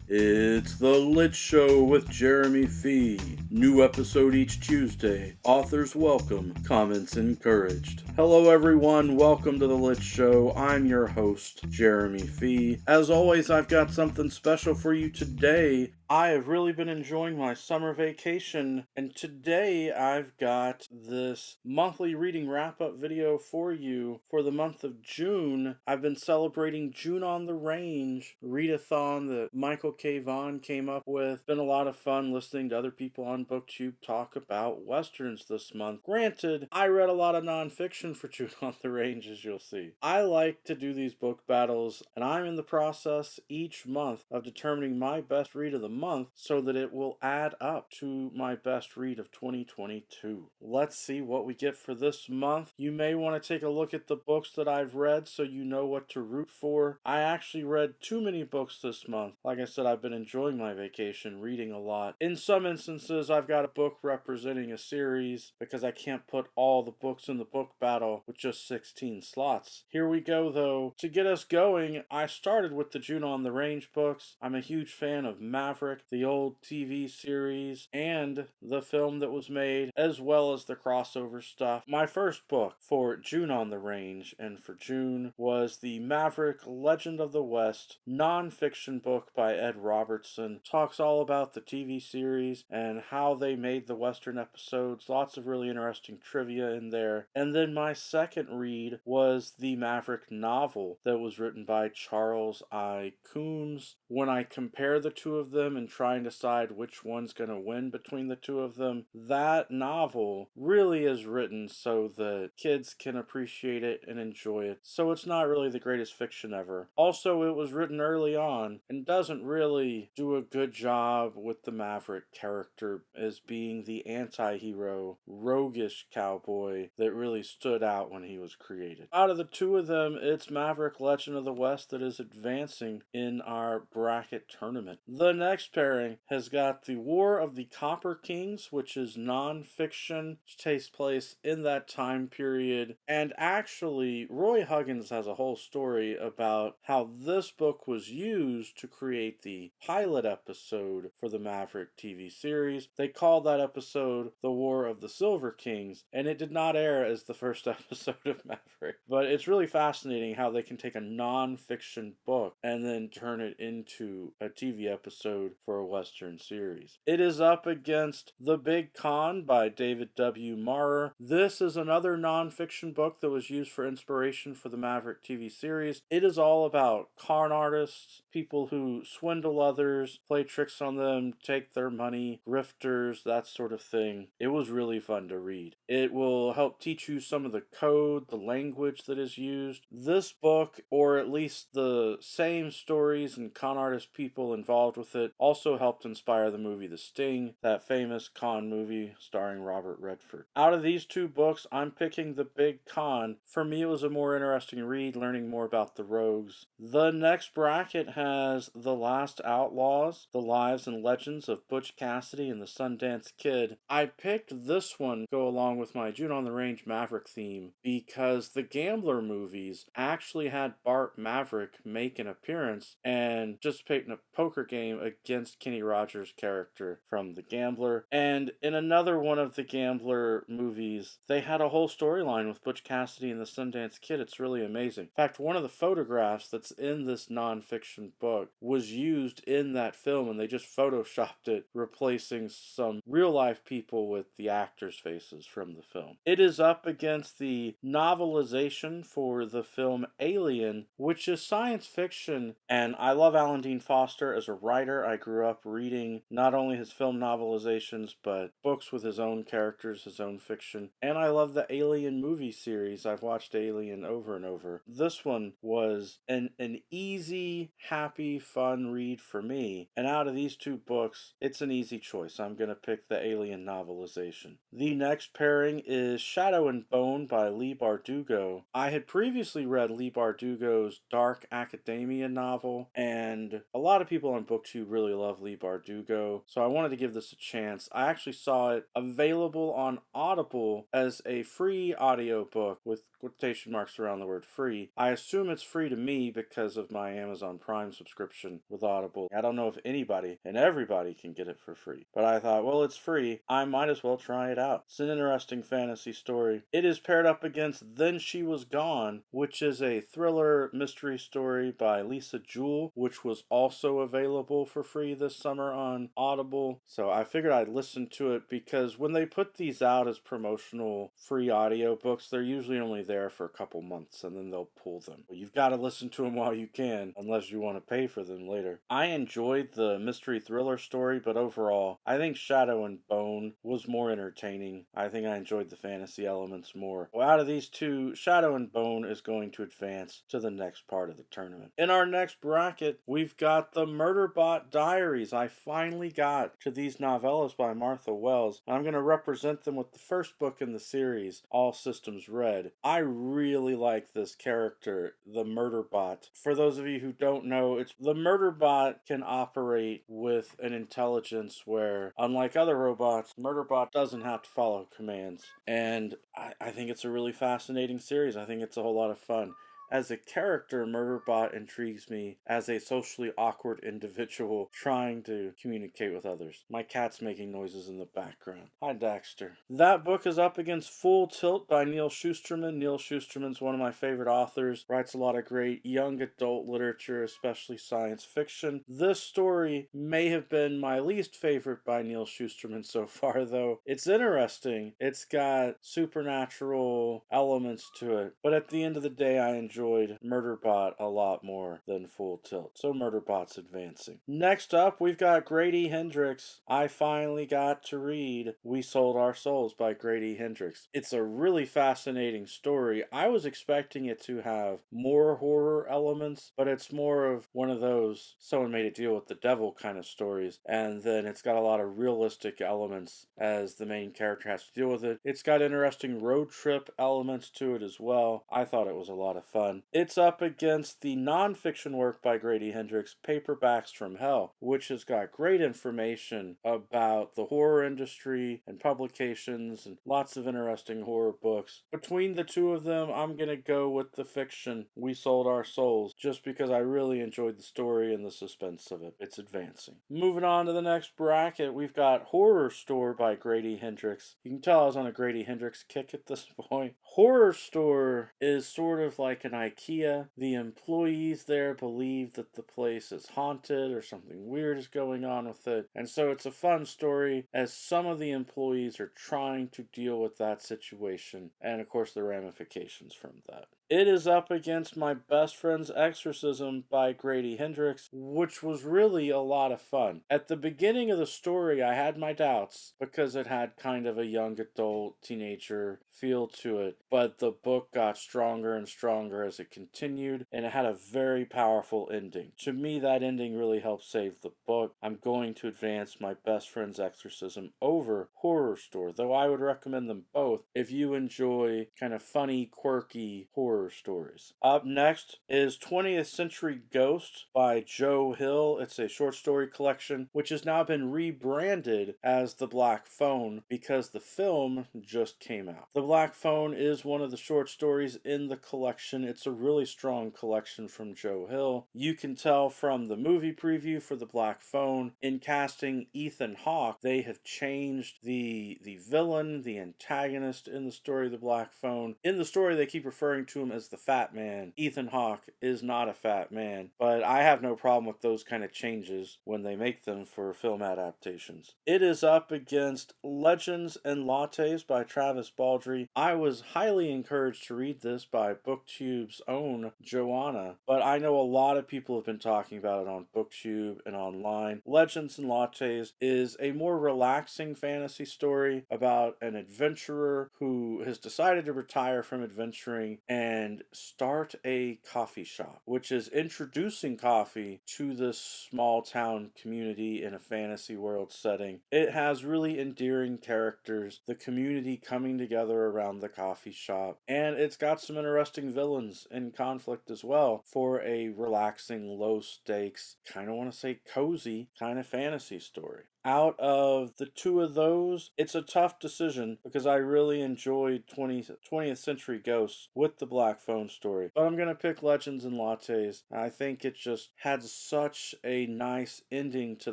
It's The Lit Show with Jeremy Fee. New episode each Tuesday. Authors welcome, comments encouraged. Hello everyone, welcome to The Lit Show. I'm your host, Jeremy Fee. As always, I've got something special for you today. I have really been enjoying my summer vacation, and today I've got this monthly reading wrap-up video for you for the month of June. I've been celebrating June on the Range, readathon that Michael K. Vaughn came up with. Been a lot of fun listening to other people on BookTube talk about Westerns this month. Granted, I read a lot of nonfiction for June on the Range, as you'll see. I like to do these book battles, and I'm in the process each month of determining my best read of the month so that it will add up to my best read of 2022. Let's see what we get for this month. You may want to take a look at the books that I've read so you know what to root for. I actually read too many books this month. Like I said, I've been enjoying my vacation, reading a lot. In some instances, I've got a book representing a series because I can't put all the books in the book battle with just 16 slots. Here we go though. To get us going, I started with the June on the Range books. I'm a huge fan of Maverick, the old TV series, and the film that was made, as well as the crossover stuff. My first book for June on the Range and for June was the Maverick Legend of the West non-fiction book by Ed Robertson. Talks all about the TV series and how they made the Western episodes. Lots of really interesting trivia in there. And then my second read was the Maverick novel that was written by Charles I. Coombs. When I compare the two of them and try and decide which one's going to win between the two of them, that novel really is written so that kids can appreciate it and enjoy it. So it's not really the greatest fiction ever. Also, it was written early on and doesn't really do a good job with the Maverick character as being the anti-hero, roguish cowboy that really stood out when he was created. Out of the two of them, it's Maverick Legend of the West that is advancing in our bracket tournament. The next pairing has got the War of the Copper Kings, which is non-fiction, which takes place in that time period. And actually, Roy Huggins has a whole story about how this book was used to create the pilot episode for the Maverick TV series. They called that episode The War of the Silver Kings, and it did not air as the first episode of Maverick. But it's really fascinating how they can take a non-fiction book and then turn it into a TV episode for a Western series. It is up against The Big Con by David W. Marrer. This is another non-fiction book that was used for inspiration for the Maverick TV series. It is all about con artists, people who swindle others, play tricks on them, take their money, grifters, that sort of thing. It was really fun to read. It will help teach you some of the code, the language that is used. This book, or at least the same stories and con artist people involved with it, also helped inspire the movie The Sting, that famous con movie starring Robert Redford. Out of these two books, I'm picking The Big Con. For me, it was a more interesting read, learning more about the rogues. The next bracket has The Last Outlaws, The Lives and Legends of Butch Cassidy and the Sundance Kid. I picked this one to go along with my June on the Range Maverick theme because the Gambler movies actually had Bart Maverick make an appearance and participate in a poker game against Kenny Rogers' character from The Gambler. And in another one of the Gambler movies, they had a whole storyline with Butch Cassidy and the Sundance Kid. It's really amazing. In fact, one of the photographs that's in this non-fiction book was used in that film, and they just photoshopped it, replacing some real-life people with the actors' faces from the film. It is up against the novelization for the film Alien, which is science fiction, and I love Alan Dean Foster as a writer. I grew up reading not only his film novelizations, but books with his own characters, his own fiction, and I love the Alien movie series. I've watched Alien over and over. This one was an easy, happy, fun read for me, and out of these two books, it's an easy choice. I'm going to pick the Alien novelization. The next pairing is Shadow and Bone by Leigh Bardugo. I had previously read Leigh Bardugo's Dark Academia novel, and a lot of people on BookTube really love Leigh Bardugo, so I wanted to give this a chance. I actually saw it available on Audible as a free audiobook with quotation marks around the word free. I assume it's free to me because of my Amazon Prime subscription with Audible. I don't know if anybody and everybody can get it for free, but I thought, well, it's free. I might as well try it out. It's an interesting fantasy story. It is paired up against Then She Was Gone, which is a thriller mystery story by Lisa Jewell, which was also available for free this summer on Audible. So I figured I'd listen to it because when they put these out as promotional free audiobooks, they're usually only there for a couple months and then they'll pull them. But you've got to listen to them while you can, unless you want to pay for them later. I enjoyed the mystery thriller story, but overall, I think Shadow and Bone was more entertaining. I think I enjoyed the fantasy elements more. Well, out of these two, Shadow and Bone is going to advance to the next part of the tournament. In our next bracket, we've got the Murderbot Diaries. I finally got to these novellas by Martha Wells. I'm going to represent them with the first book in the series, All Systems Red. I really like this character, the Murderbot. For those of you who don't know, the Murderbot can operate with an intelligence where, unlike other robots, Murderbot doesn't have to follow commands. And I think it's a really fascinating series. I think it's a whole lot of fun. As a character, Murderbot intrigues me as a socially awkward individual trying to communicate with others. My cat's making noises in the background. Hi, Daxter. That book is up against Full Tilt by Neal Shusterman. Neal Shusterman's one of my favorite authors, writes a lot of great young adult literature, especially science fiction. This story may have been my least favorite by Neal Shusterman so far, though. It's interesting. It's got supernatural elements to it, but at the end of the day, I enjoyed Murderbot a lot more than Full Tilt. So Murderbot's advancing. Next up, we've got Grady Hendrix. I finally got to read We Sold Our Souls by Grady Hendrix. It's a really fascinating story. I was expecting it to have more horror elements, but it's more of one of those someone made it deal with the devil kind of stories, and then it's got a lot of realistic elements as the main character has to deal with it. It's got interesting road trip elements to it as well. I thought it was a lot of fun. It's up against the nonfiction work by Grady Hendrix, Paperbacks from Hell, which has got great information about the horror industry and publications and lots of interesting horror books. Between the two of them, I'm going to go with the fiction We Sold Our Souls, just because I really enjoyed the story and the suspense of it. It's advancing. Moving on to the next bracket, we've got Horror Store by Grady Hendrix. You can tell I was on a Grady Hendrix kick at this point. Horror Store is sort of like an IKEA. The employees there believe that the place is haunted or something weird is going on with it. And so it's a fun story as some of the employees are trying to deal with that situation and, of course, the ramifications from that. It is up against My Best Friend's Exorcism by Grady Hendrix, which was really a lot of fun. At the beginning of the story, I had my doubts because it had kind of a young adult teenager feel to it, but the book got stronger and stronger as it continued, and it had a very powerful ending. To me, that ending really helped save the book. I'm going to advance My Best Friend's Exorcism over Horror Store, though I would recommend them both if you enjoy kind of funny, quirky horror stories. Up next is 20th Century Ghost by Joe Hill. It's a short story collection which has now been rebranded as The Black Phone because the film just came out. The Black Phone is one of the short stories in the collection. It's a really strong collection from Joe Hill. You can tell from the movie preview for The Black Phone, in casting Ethan Hawke, they have changed the villain, the antagonist in the story of The Black Phone. In the story, they keep referring to him as the Fat Man. Ethan Hawke is not a fat man, but I have no problem with those kind of changes when they make them for film adaptations. It is up against Legends and Lattes by Travis Baldree. I was highly encouraged to read this by BookTube's own Joanna, but I know a lot of people have been talking about it on BookTube and online. Legends and Lattes is a more relaxing fantasy story about an adventurer who has decided to retire from adventuring and start a coffee shop, which is introducing coffee to this small town community in a fantasy world setting. It has really endearing characters, the community coming together around the coffee shop, and it's got some interesting villains in conflict as well for a relaxing, low stakes, kind of want to say cozy kind of fantasy story. Out of the two of those, it's a tough decision because I really enjoyed 20th Century Ghosts with the Black Phone story. But I'm going to pick Legends and Lattes. I think it just had such a nice ending to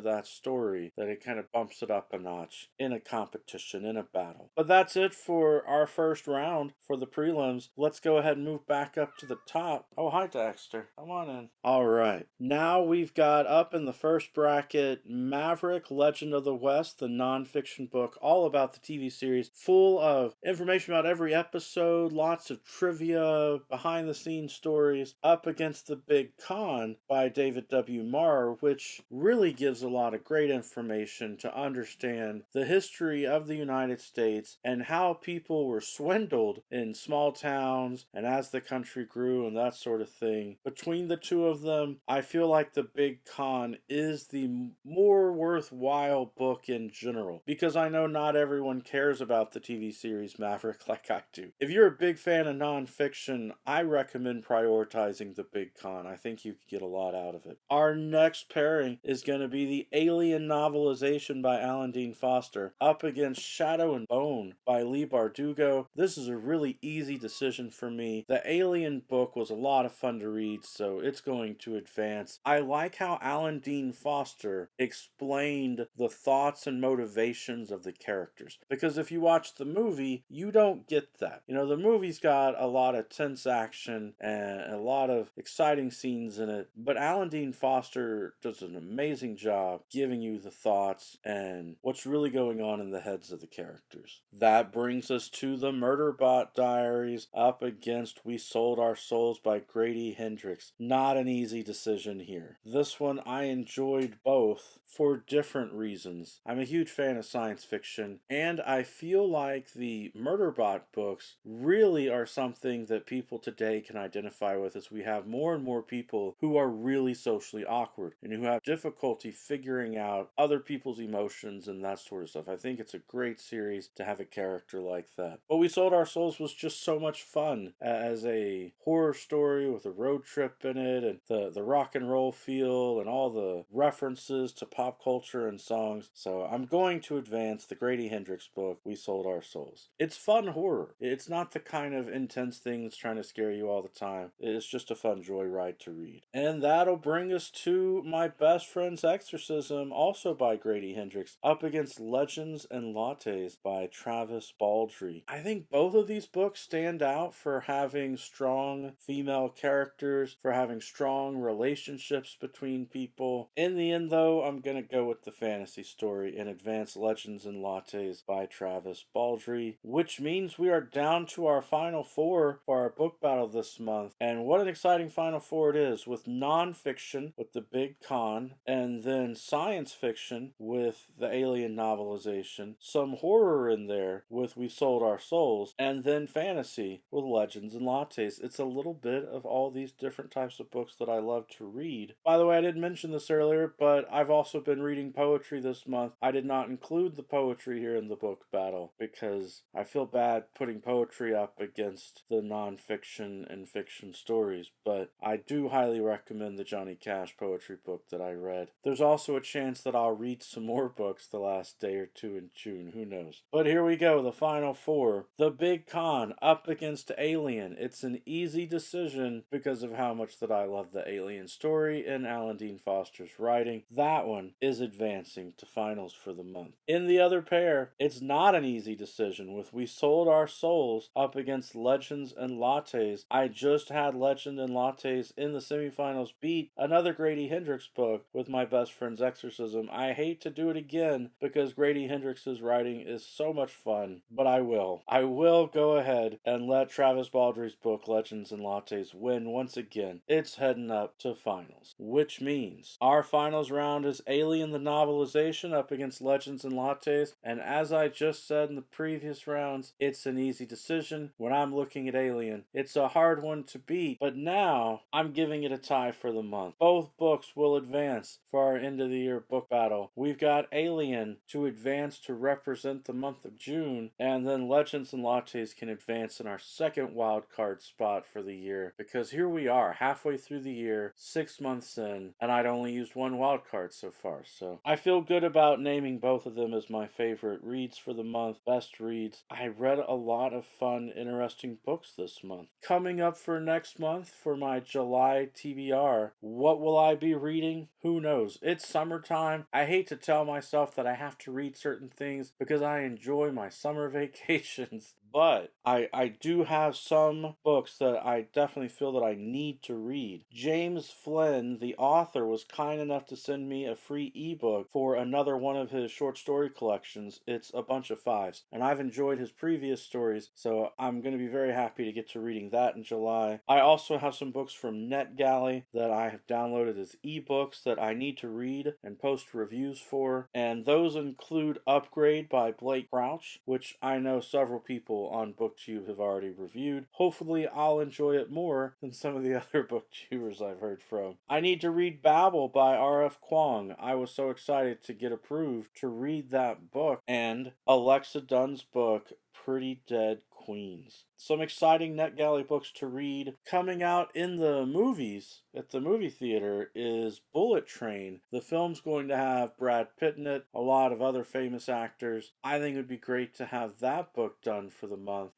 that story that it kind of bumps it up a notch in a competition, in a battle. But that's it for our first round for the prelims. Let's go ahead and move back up to the top. Oh, hi, Dexter. Come on in. All right. Now we've got up in the first bracket Maverick, Legend of the West, the nonfiction book all about the TV series, full of information about every episode, lots of trivia, behind the scenes stories, up against The Big Con by David W. Marr, which really gives a lot of great information to understand the history of the United States and how people were swindled in small towns and as the country grew and that sort of thing. Between the two of them, I feel like The Big Con is the more worthwhile book in general, because I know not everyone cares about the TV series Maverick like I do. If you're a big fan of nonfiction, I recommend prioritizing The Big Con. I think you could get a lot out of it. Our next pairing is going to be the Alien novelization by Alan Dean Foster up against Shadow and Bone by Leigh Bardugo. This is a really easy decision for me. The Alien book was a lot of fun to read, so it's going to advance. I like how Alan Dean Foster explained the thoughts and motivations of the characters, because if you watch the movie, you don't get that. You know, the movie's got a lot of tense action and a lot of exciting scenes in it, but Alan Dean Foster does an amazing job giving you the thoughts and what's really going on in the heads of the characters. That brings us to the Murderbot Diaries up against We Sold Our Souls by Grady Hendrix. Not an easy decision here. This one I enjoyed both for different reasons. I'm a huge fan of science fiction, and I feel like the Murderbot books really are something that people today can identify with, as we have more and more people who are really socially awkward and who have difficulty figuring out other people's emotions and that sort of stuff. I think it's a great series to have a character like that. But We Sold Our Souls was just so much fun as a horror story with a road trip in it and the rock and roll feel and all the references to pop culture and songs. So I'm going to advance the Grady Hendrix book, We Sold Our Souls. It's fun horror. It's not the kind of intense thing that's trying to scare you all the time. It's just a fun joyride to read. And that'll bring us to My Best Friend's Exorcism, also by Grady Hendrix, up against Legends and Lattes by Travis Baldree. I think both of these books stand out for having strong female characters, for having strong relationships between people. In the end, though, I'm going to go with the fantasy story and advance Legends and Lattes by Travis Baldree, which means we are down to our final four for our book battle this month. And what an exciting final four it is, with nonfiction with The Big Con, and then science fiction with the Alien novelization, some horror in there with We Sold Our Souls, and then fantasy with Legends and Lattes. It's a little bit of all these different types of books that I love to read. By the way, I didn't mention this earlier, but I've also been reading poetry this month. I did not include the poetry here in the book battle because I feel bad putting poetry up against the nonfiction and fiction stories, but I do highly recommend the Johnny Cash poetry book that I read. There's also a chance that I'll read some more books the last day or two in June, who knows. But here we go, the final four. The Big Con up against Alien. It's an easy decision because of how much that I love the Alien story and Alan Dean Foster's writing. That one is advancing to finals for the month. In the other pair, it's not an easy decision with We Sold Our Souls up against Legends and Lattes. I just had Legend and Lattes in the semifinals beat another Grady Hendrix book with My Best Friend's Exorcism. I hate to do it again because Grady Hendrix's writing is so much fun, but I will. I will go ahead and let Travis Baldree's book Legends and Lattes win once again. It's heading up to finals, which means our finals round is Alien the novelization up against Legends and Lattes, and as I just said in the previous rounds, it's an easy decision. When I'm looking at Alien, it's a hard one to beat, but now I'm giving it a tie for the month. Both books will advance for our end of the year book battle. We've got Alien to advance to represent the month of June, and then Legends and Lattes can advance in our second wild card spot for the year, because here we are halfway through the year, 6 months in, and I'd only used one wild card so far, so I feel good about naming both of them as my favorite reads for the month, best reads. I read a lot of fun, interesting books this month. Coming up for next month for my July TBR, what will I be reading? Who knows? It's summertime. I hate to tell myself that I have to read certain things because I enjoy my summer vacations. But I do have some books that I definitely feel that I need to read. James Flynn, the author, was kind enough to send me a free ebook for another one of his short story collections. It's A Bunch of Fives, and I've enjoyed his previous stories, so I'm going to be very happy to get to reading that in July. I also have some books from NetGalley that I have downloaded as ebooks that I need to read and post reviews for, and those include Upgrade by Blake Crouch, which I know several people on BookTube have already reviewed. Hopefully I'll enjoy it more than some of the other booktubers I've heard from. I need to read Babel by R.F. Kuang. I was so excited to get approved to read that book, and Alexa Dunn's book, Pretty Dead Queens. Some exciting NetGalley books to read. Coming out in the movies at the movie theater is Bullet Train. The film's going to have Brad Pitt in it, a lot of other famous actors. I think it would be great to have that book done for the month,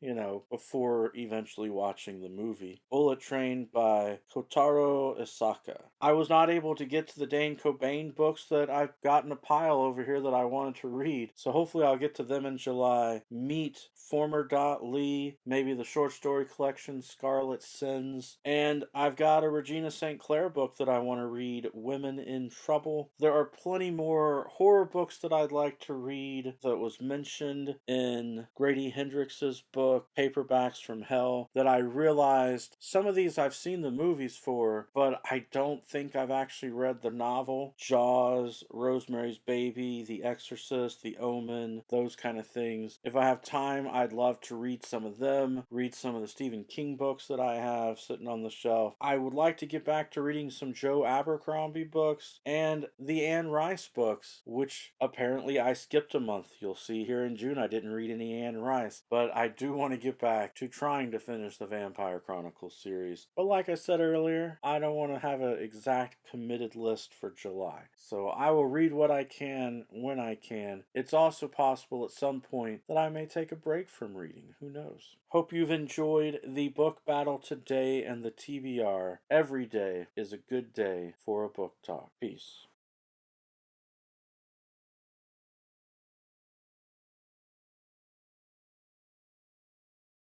before eventually watching the movie. Bullet Train by Kotaro Isaka. I was not able to get to the Dane Cobain books that I've got in a pile over here that I wanted to read, so hopefully I'll get to them in July. Meet Former Leigh, maybe the short story collection Scarlet Sins, and I've got a Regina St. Clair book that I want to read, Women in Trouble. There are plenty more horror books that I'd like to read that was mentioned in Grady Hendrix's book, Paperbacks from Hell, that I realized some of these I've seen the movies for, but I don't think I've actually read the novel. Jaws, Rosemary's Baby, The Exorcist, The Omen, those kind of things. If I have time, I'd love to read some of them, read some of the Stephen King books that I have sitting on the shelf. I would like to get back to reading some Joe Abercrombie books and the Anne Rice books, which apparently I skipped a month. You'll see here in June I didn't read any Anne Rice, but I do want to get back to trying to finish the Vampire Chronicles series. But like I said earlier, I don't want to have an exact committed list for July. So I will read what I can when I can. It's also possible at some point that I may take a break from reading. Who knows? Hope you've enjoyed the book battle today and the TBR. Every day is a good day for a book talk. Peace.